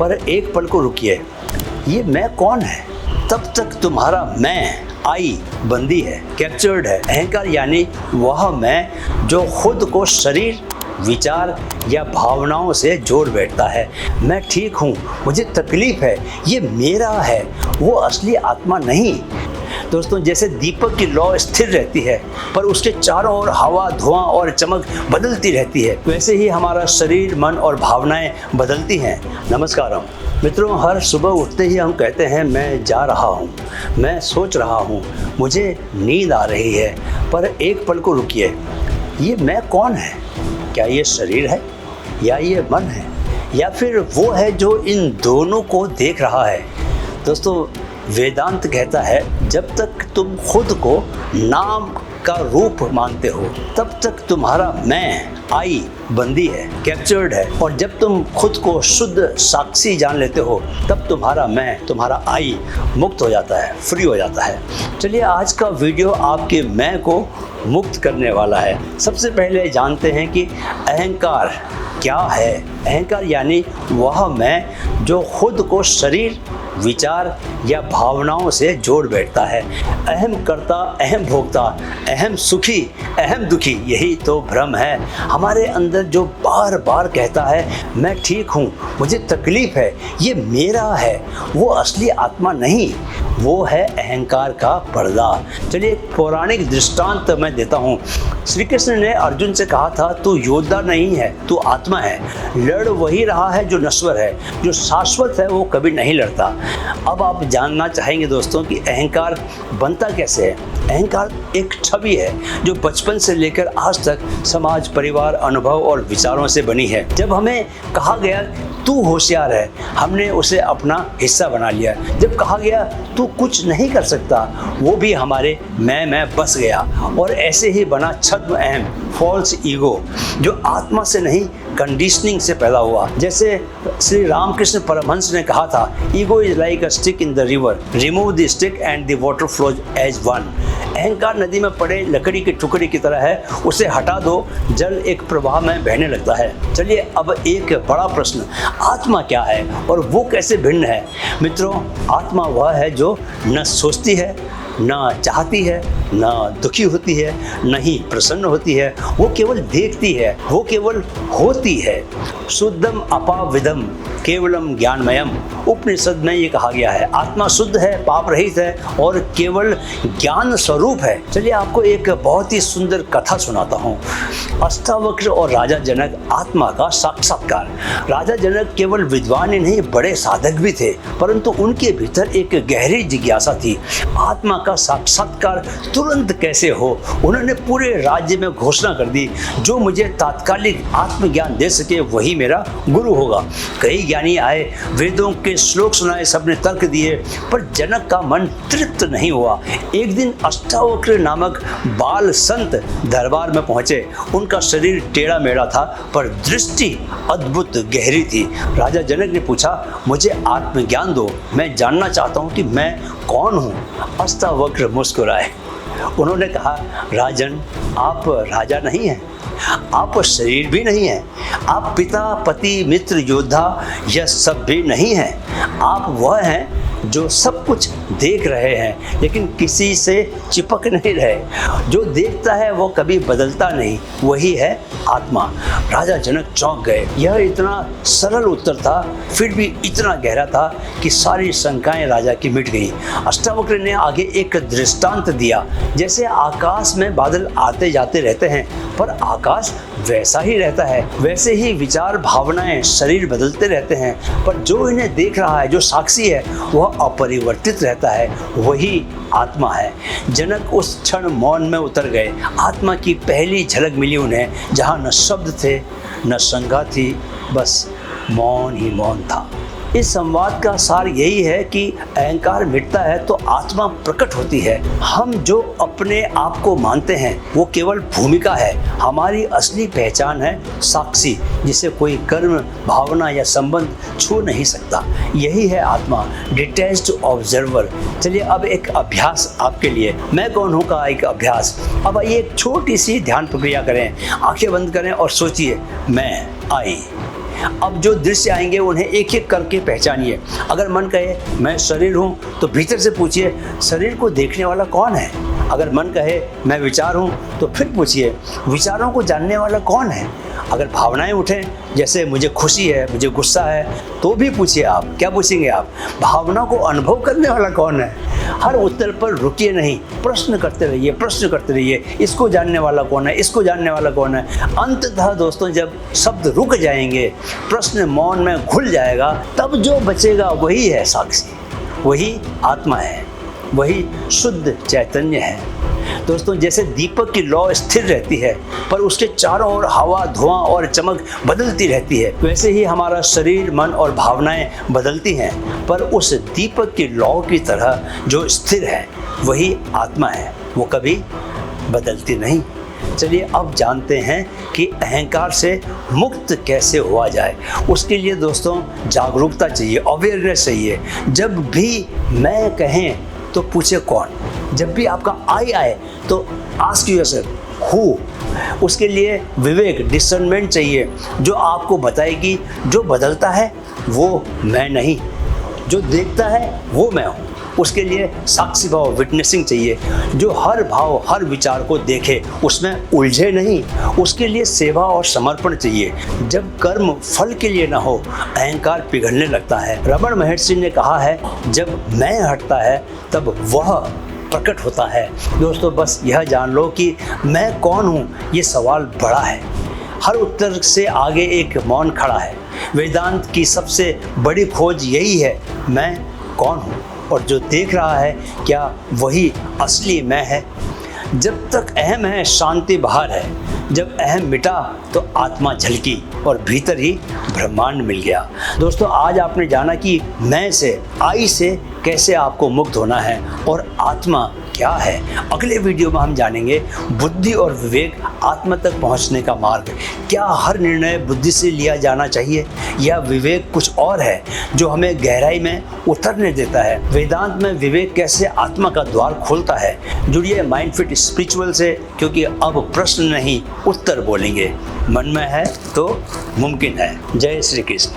पर एक पल को रुकिए, ये मैं कौन है? तब तक तुम्हारा मैं आई बंदी है, कैप्चर्ड है। अहंकार यानी वह मैं जो खुद को शरीर, विचार या भावनाओं से जोड़ बैठता है। मैं ठीक हूँ, मुझे तकलीफ है, ये मेरा है, वो असली आत्मा नहीं। दोस्तों, जैसे दीपक की लौ स्थिर रहती है पर उसके चारों ओर हवा, धुआं और चमक बदलती रहती है, वैसे ही हमारा शरीर, मन और भावनाएं बदलती हैं। नमस्कारम मित्रों, हर सुबह उठते ही हम कहते हैं मैं जा रहा हूँ, मैं सोच रहा हूँ, मुझे नींद आ रही है। पर एक पल को रुकिए, ये मैं कौन है? क्या ये शरीर है या ये मन है या फिर वो है जो इन दोनों को देख रहा है? दोस्तों, वेदांत कहता है जब तक तुम खुद को नाम का रूप मानते हो तब तक तुम्हारा मैं आई बंदी है, कैप्चर्ड है। और जब तुम खुद को शुद्ध साक्षी जान लेते हो तब तुम्हारा मैं, तुम्हारा आई मुक्त हो जाता है, फ्री हो जाता है। चलिए, आज का वीडियो आपके मैं को मुक्त करने वाला है। सबसे पहले जानते हैं कि अहंकार क्या है। अहंकार यानी वह मैं जो खुद को शरीर, विचार या भावनाओं से जोड़ बैठता है। अहम कर्ता, अहम भोक्ता, अहम सुखी, अहम दुखी, यही तो भ्रम है हमारे अंदर जो बार बार कहता है मैं ठीक हूँ, मुझे तकलीफ है, ये मेरा है, वो असली आत्मा नहीं, वो है अहंकार का पर्दा। चलिए, एक पौराणिक दृष्टांत मैं देता हूँ। श्री कृष्ण ने अर्जुन से कहा था तू योद्धा नहीं है, तू आत्मा है। लड़ वही रहा है जो नश्वर है, जो शाश्वत है वो कभी नहीं लड़ता। अब आप जानना चाहेंगे दोस्तों कि अहंकार बनता कैसे है। अहंकार एक छवि है जो बचपन से लेकर आज तक समाज, परिवार, अनुभव और विचारों से बनी है। जब हमें कहा गया तू होशियार है, हमने उसे अपना हिस्सा बना लिया। जब कहा गया तू कुछ नहीं कर सकता, वो भी हमारे मैं बस गया। और ऐसे ही बना छद्म अहम, फॉल्स ईगो, जो आत्मा से नहीं कंडीशनिंग से पैदा हुआ। जैसे श्री रामकृष्ण परमहंस ने कहा था, ego is like a stick in the river, remove the stick and the water flows as one. अहंकार नदी में पड़े लकड़ी के टुकड़े की तरह है, उसे हटा दो, जल एक प्रवाह में बहने लगता है। चलिए, अब एक बड़ा प्रश्न, आत्मा क्या है और वो कैसे भिन्न है? मित्रों, आत्मा वह है जो न सोचती है, न चाहती है, न दुखी होती है, न ही प्रसन्न होती है। वो केवल देखती है, वो केवल होती है। शुद्धम अपाविदम केवलम ज्ञानमयम, उपनिषद में ये कहा गया है। आत्मा शुद्ध है, पाप रहित है और केवल ज्ञान स्वरूप है। चलिए, आपको एक बहुत ही सुंदर कथा सुनाता हूँ। अष्टावक्र और राजा जनक, आत्मा का साक्षात्कार। राजा जनक केवल विद्वान ही नहीं, बड़े साधक भी थे, परंतु उनके भीतर एक गहरी जिज्ञासा थी, आत्मा का साक्षात्कार तुरंत कैसे हो। उन्होंने पूरे राज्य में घोषणा कर दी, जो मुझे तात्कालिक आत्मज्ञान दे सके वही मेरा गुरु होगा। कई ज्ञानी आए, वेदों के श्लोक सुनाए, सबने तर्क दिए, पर जनक का मन तृप्त नहीं हुआ। एक दिन अष्टावक्र नामक बाल संत दरबार में पहुंचे। उनका शरीर टेढ़ा मेढ़ा था पर दृष्टि अद्भुत गहरी थी। राजा जनक ने पूछा, मुझे आत्मज्ञान दो, मैं जानना चाहता हूँ कि मैं कौन हूँ। अष्टावक्र मुस्कुराए। उन्होंने कहा, राजन, आप राजा नहीं हैं, आप शरीर भी नहीं हैं, आप पिता, पति, मित्र, योद्धा यह सब भी नहीं हैं। आप वह हैं जो सब कुछ देख रहे हैं लेकिन किसी से चिपक नहीं रहे। जो देखता है वो कभी बदलता नहीं, वही है आत्मा। राजा जनक चौंक गए। यह इतना सरल उत्तर था, फिर भी इतना गहरा था कि सारी शंकाएं राजा की मिट गई। अष्टावक्र ने आगे एक दृष्टांत दिया। जैसे आकाश में बादल आते जाते रहते हैं पर आकाश वैसा ही रहता है, वैसे ही विचार, भावनाएं, शरीर बदलते रहते हैं, पर जो इन्हें देख रहा है, जो साक्षी है, वह अपरिवर्तित रहता है, वही आत्मा है। जनक उस क्षण मौन में उतर गए। आत्मा की पहली झलक मिली उन्हें, जहाँ न शब्द थे, न संज्ञा थी, बस मौन ही मौन था। इस संवाद का सार यही है कि अहंकार मिटता है तो आत्मा प्रकट होती है। हम जो अपने आप को मानते हैं वो केवल भूमिका है। हमारी असली पहचान है साक्षी, जिसे कोई कर्म, भावना या संबंध छू नहीं सकता। यही है आत्मा, डिटैच्ड ऑब्जर्वर। चलिए, अब एक अभ्यास आपके लिए, मैं कौन हूँ का एक अभ्यास। अब आइए एक छोटी सी ध्यान प्रक्रिया करें। आंखें बंद करें और सोचिए, मैं आई। अब जो दृश्य आएंगे उन्हें एक एक करके पहचानिए। अगर मन कहे मैं शरीर हूँ तो भीतर से पूछिए शरीर को देखने वाला कौन है। अगर मन कहे मैं विचार हूँ तो फिर पूछिए विचारों को जानने वाला कौन है। अगर भावनाएं उठें जैसे मुझे खुशी है, मुझे गुस्सा है, तो भी पूछिए आप, क्या पूछेंगे आप, भावना को अनुभव करने वाला कौन है। हर उत्तर पर रुकिए नहीं, प्रश्न करते रहिए, प्रश्न करते रहिए, इसको जानने वाला कौन है, इसको जानने वाला कौन है। अंततः दोस्तों जब शब्द रुक जाएंगे, प्रश्न मौन में घुल जाएगा, तब जो बचेगा वही है साक्षी, वही आत्मा है, वही शुद्ध चैतन्य है। दोस्तों जैसे दीपक की लौ स्थिर रहती है पर उसके चारों ओर हवा, धुआं और चमक बदलती रहती है, वैसे ही हमारा शरीर, मन और भावनाएं बदलती हैं, पर उस दीपक की लौ की तरह जो स्थिर है वही आत्मा है, वो कभी बदलती नहीं। चलिए अब जानते हैं कि अहंकार से मुक्त कैसे हुआ जाए। उसके लिए दोस्तों जागरूकता चाहिए, अवेयरनेस चाहिए। जब भी मैं कहें तो पूछे कौन। जब भी आपका आई आए तो आस्क योरसेल्फ हु। उसके लिए विवेक, डिसर्नमेंट चाहिए जो आपको बताएगी जो बदलता है वो मैं नहीं, जो देखता है वो मैं हूँ। उसके लिए साक्षी भाव, विटनेसिंग चाहिए जो हर भाव, हर विचार को देखे, उसमें उलझे नहीं। उसके लिए सेवा और समर्पण चाहिए। जब कर्म फल के लिए ना हो, अहंकार पिघलने लगता है। रमण महर्षि ने कहा है जब मैं हटता है तब वह प्रकट होता है। दोस्तों बस यह जान लो कि मैं कौन हूँ, ये सवाल बड़ा है। हर उत्तर से आगे एक मौन खड़ा है। वेदांत की सबसे बड़ी खोज यही है, मैं कौन हूँ, और जो देख रहा है क्या वही असली मैं है। जब तक अहम है शांति बाहर है, जब अहम मिटा तो आत्मा झलकी और भीतर ही ब्रह्मांड मिल गया। दोस्तों आज आपने जाना कि मैं से, आई से कैसे आपको मुक्त होना है और आत्मा क्या है। अगले वीडियो में हम जानेंगे बुद्धि और विवेक आत्मा तक पहुंचने का मार्ग। क्या हर निर्णय बुद्धि से लिया जाना चाहिए या विवेक कुछ और है जो हमें गहराई में उतरने देता है। वेदांत में विवेक कैसे आत्मा का द्वार खोलता है। जुड़िए माइंड फिट स्पिरिचुअल से, क्योंकि अब प्रश्न नहीं उत्तर बोलेंगे। मन में है तो मुमकिन है। जय श्री कृष्ण।